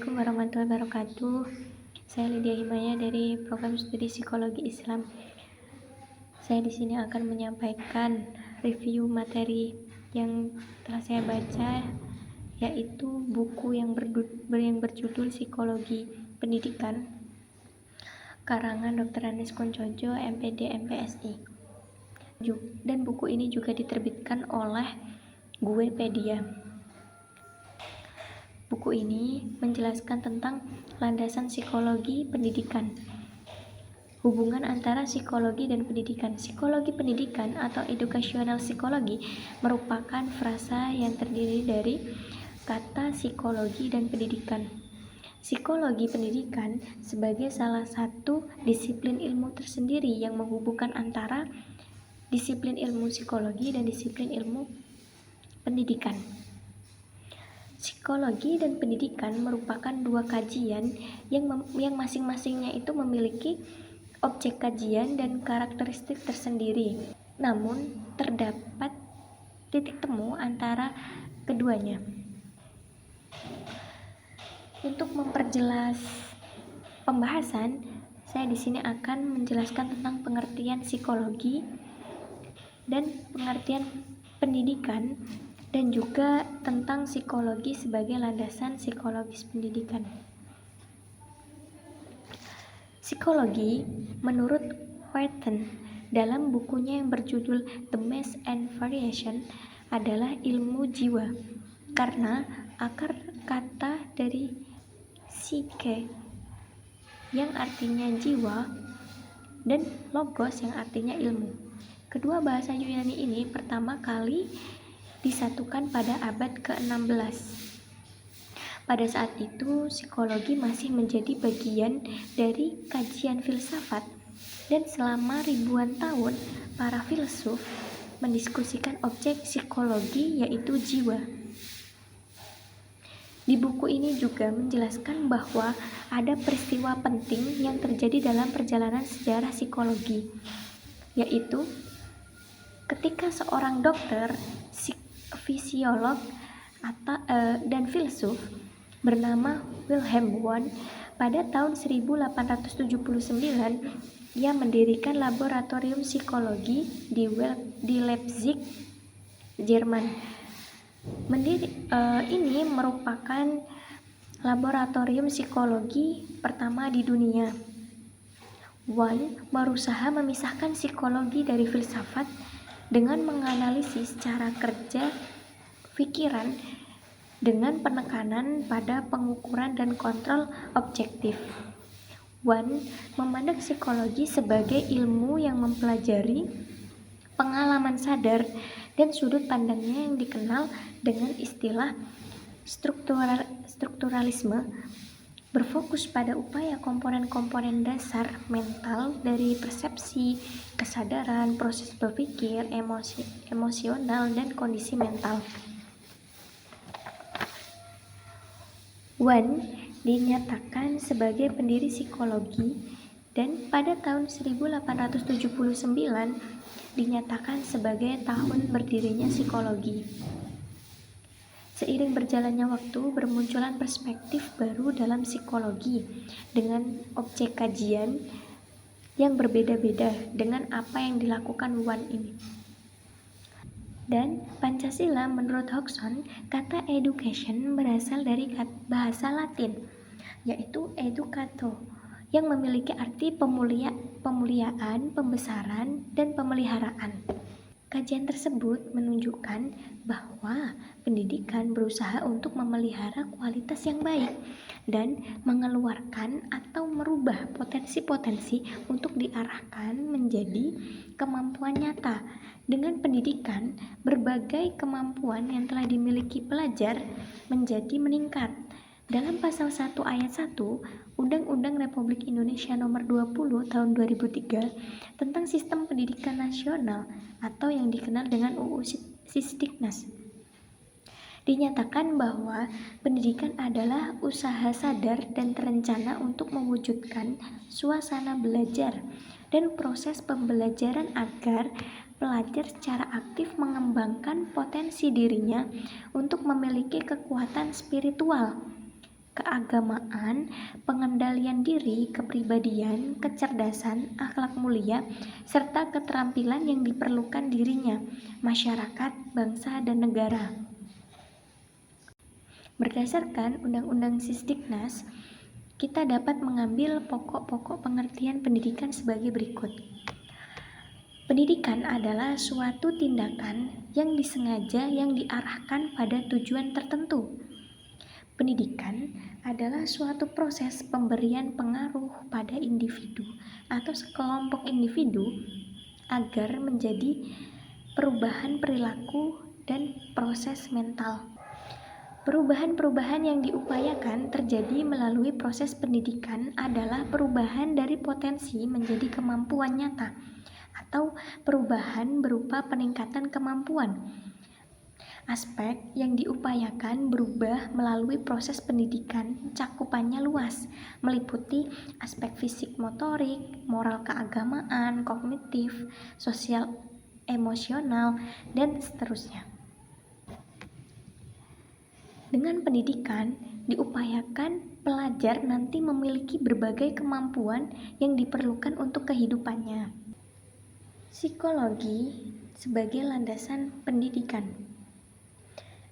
Assalamualaikum warahmatullahi wabarakatuh. Saya Lydia Himaya dari Program Studi Psikologi Islam. Saya di sini akan menyampaikan review materi yang telah saya baca, yaitu buku yang berjudul Psikologi Pendidikan, karangan Dr. Anis Koncojo, MPD MPSI. Dan buku ini juga diterbitkan oleh Guepedia. Buku ini menjelaskan tentang landasan psikologi pendidikan. Hubungan antara psikologi dan pendidikan. Psikologi pendidikan atau educational psychology merupakan frasa yang terdiri dari kata psikologi dan pendidikan. Psikologi pendidikan sebagai salah satu disiplin ilmu tersendiri yang menghubungkan antara disiplin ilmu psikologi dan disiplin ilmu pendidikan. Psikologi dan pendidikan merupakan dua kajian yang masing-masingnya itu memiliki objek kajian dan karakteristik tersendiri. Namun, terdapat titik temu antara keduanya. Untuk memperjelas pembahasan, saya di sini akan menjelaskan tentang pengertian psikologi dan pengertian pendidikan, dan juga tentang psikologi sebagai landasan psikologis pendidikan. Psikologi, menurut Wharton dalam bukunya yang berjudul The Mass and Variation, adalah ilmu jiwa, karena akar kata dari psyche yang artinya jiwa dan logos yang artinya ilmu. Kedua bahasa Yunani ini pertama kali disatukan pada abad ke-16. Pada saat itu, psikologi masih menjadi bagian dari kajian filsafat, dan selama ribuan tahun, para filsuf mendiskusikan objek psikologi, yaitu jiwa. Di buku ini juga menjelaskan bahwa ada peristiwa penting yang terjadi dalam perjalanan sejarah psikologi, yaitu ketika seorang dokter, fisiolog dan filsuf bernama Wilhelm Wundt pada tahun 1879 ia mendirikan laboratorium psikologi di Leipzig, Jerman. Ini merupakan laboratorium psikologi pertama di dunia. Wundt berusaha memisahkan psikologi dari filsafat dengan menganalisis cara kerja pikiran dengan penekanan pada pengukuran dan kontrol objektif. Wundt memandang psikologi sebagai ilmu yang mempelajari pengalaman sadar dan sudut pandangnya yang dikenal dengan istilah strukturalisme, berfokus pada upaya komponen-komponen dasar mental dari persepsi, kesadaran, proses berpikir, emosional, dan kondisi mental. Wundt dinyatakan sebagai pendiri psikologi, dan pada tahun 1879 dinyatakan sebagai tahun berdirinya psikologi. Seiring berjalannya waktu, bermunculan perspektif baru dalam psikologi dengan objek kajian yang berbeda-beda dengan apa yang dilakukan Wundt ini. Dan Pancasila menurut Hodgson, kata education berasal dari bahasa Latin, yaitu educato, yang memiliki arti pemuliaan, pembesaran, dan pemeliharaan. Kajian tersebut menunjukkan bahwa pendidikan berusaha untuk memelihara kualitas yang baik dan mengeluarkan atau merubah potensi-potensi untuk diarahkan menjadi kemampuan nyata. Dengan pendidikan, berbagai kemampuan yang telah dimiliki pelajar menjadi meningkat. Dalam pasal 1 ayat 1 Undang-Undang Republik Indonesia Nomor 20 Tahun 2003 tentang Sistem Pendidikan Nasional atau yang dikenal dengan UU Sisdiknas, dinyatakan bahwa pendidikan adalah usaha sadar dan terencana untuk mewujudkan suasana belajar dan proses pembelajaran agar pelajar secara aktif mengembangkan potensi dirinya untuk memiliki kekuatan spiritual keagamaan, pengendalian diri, kepribadian, kecerdasan, akhlak mulia, serta keterampilan yang diperlukan dirinya, masyarakat, bangsa, dan negara. Berdasarkan Undang-Undang Sisdiknas, kita dapat mengambil pokok-pokok pengertian pendidikan sebagai berikut. Pendidikan adalah suatu tindakan yang disengaja yang diarahkan pada tujuan tertentu. Pendidikan adalah suatu proses pemberian pengaruh pada individu atau sekelompok individu agar menjadi perubahan perilaku dan proses mental. Perubahan-perubahan yang diupayakan terjadi melalui proses pendidikan adalah perubahan dari potensi menjadi kemampuan nyata, atau perubahan berupa peningkatan kemampuan. Aspek yang diupayakan berubah melalui proses pendidikan cakupannya luas, meliputi aspek fisik motorik, moral keagamaan, kognitif, sosial emosional, dan seterusnya. Dengan pendidikan, diupayakan pelajar nanti memiliki berbagai kemampuan yang diperlukan untuk kehidupannya. Psikologi sebagai landasan pendidikan.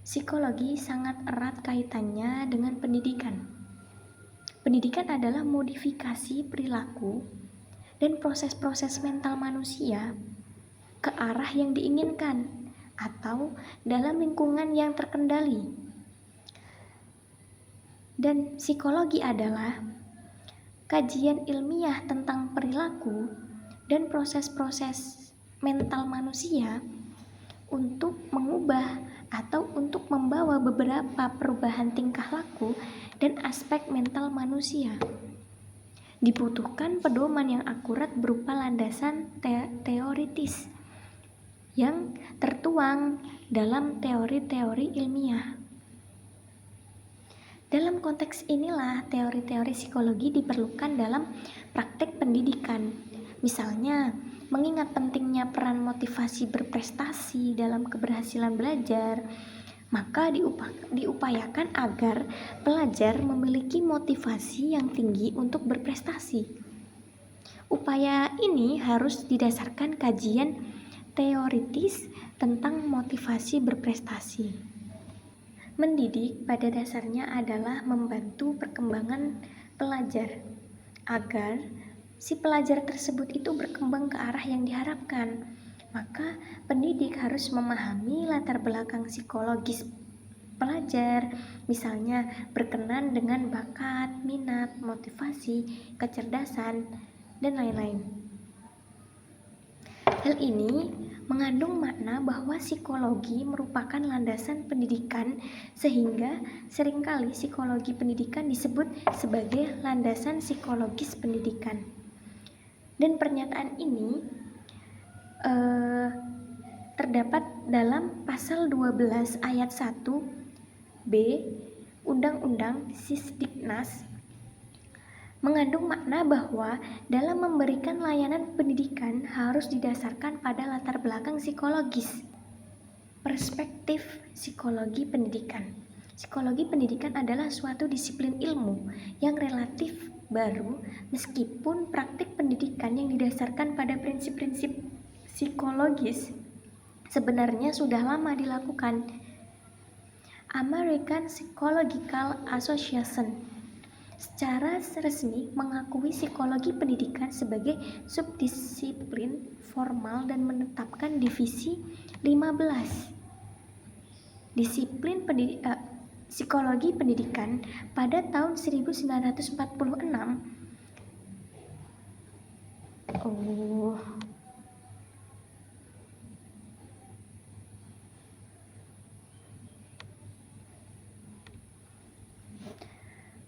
Psikologi sangat erat kaitannya dengan pendidikan. Pendidikan adalah modifikasi perilaku dan proses-proses mental manusia ke arah yang diinginkan atau dalam lingkungan yang terkendali. Dan psikologi adalah kajian ilmiah tentang perilaku dan proses-proses mental manusia untuk mengubah atau untuk membawa beberapa perubahan tingkah laku dan aspek mental manusia. Dibutuhkan pedoman yang akurat berupa landasan teoritis yang tertuang dalam teori-teori ilmiah. Dalam konteks inilah teori-teori psikologi diperlukan dalam praktek pendidikan. Misalnya, mengingat pentingnya peran motivasi berprestasi dalam keberhasilan belajar, maka diupayakan agar pelajar memiliki motivasi yang tinggi untuk berprestasi. Upaya ini harus didasarkan kajian teoritis tentang motivasi berprestasi. Mendidik pada dasarnya adalah membantu perkembangan pelajar agar si pelajar tersebut itu berkembang ke arah yang diharapkan. Maka pendidik harus memahami latar belakang psikologis pelajar, misalnya berkenan dengan bakat, minat, motivasi, kecerdasan, dan lain-lain. Hal ini mengandung makna bahwa psikologi merupakan landasan pendidikan, sehingga seringkali psikologi pendidikan disebut sebagai landasan psikologis pendidikan. Dan pernyataan ini terdapat dalam pasal 12 ayat 1b Undang-Undang Sisdiknas, mengandung makna bahwa dalam memberikan layanan pendidikan harus didasarkan pada latar belakang psikologis. Perspektif psikologi pendidikan. Psikologi pendidikan adalah suatu disiplin ilmu yang relatif baru, meskipun praktik pendidikan yang didasarkan pada prinsip-prinsip psikologis sebenarnya sudah lama dilakukan. American Psychological Association secara resmi mengakui psikologi pendidikan sebagai subdisiplin formal dan menetapkan divisi 15 disiplin psikologi pendidikan pada tahun 1946.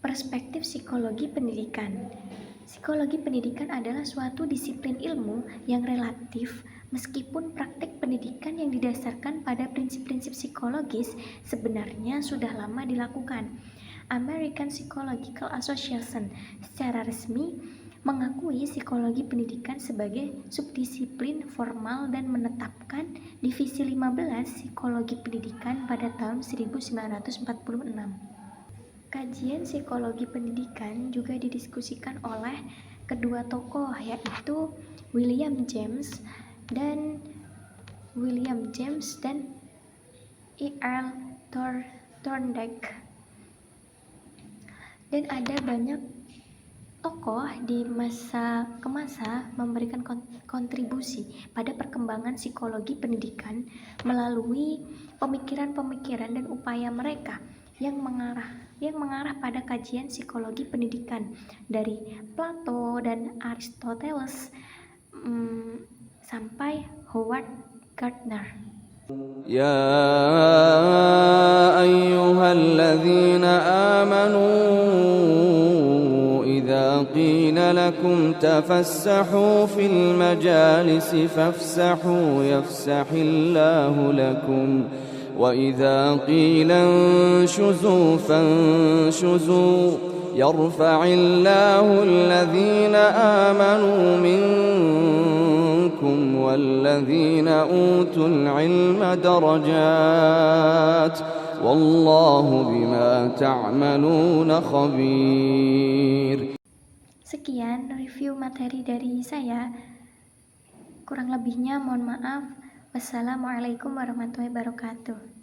Perspektif psikologi pendidikan. Psikologi pendidikan adalah suatu disiplin ilmu yang relatif, meskipun praktik pendidikan yang didasarkan pada prinsip-prinsip psikologis sebenarnya sudah lama dilakukan. American Psychological Association secara resmi mengakui psikologi pendidikan sebagai subdisiplin formal dan menetapkan divisi 15 psikologi pendidikan pada tahun 1946. Kajian psikologi pendidikan juga didiskusikan oleh kedua tokoh, yaitu William James dan E.L. Thorndike. Dan ada banyak tokoh di masa ke masa memberikan kontribusi pada perkembangan psikologi pendidikan melalui pemikiran-pemikiran dan upaya mereka yang mengarah pada kajian psikologi pendidikan dari Plato dan Aristoteles sampai Howard Gardner. Ya ayyuhalladzina amanu idza qila lakum tafassahu fil majalisi fafsahu yafsahillahu lakum وإذا قيل انشزوا فانشزوا يرفع الله الذين آمنوا منكم والذين أوتوا العلم درجات والله بما تعملون خبير. Sekian review materi dari saya. Kurang lebihnya mohon maaf. Wassalamualaikum warahmatullahi wabarakatuh.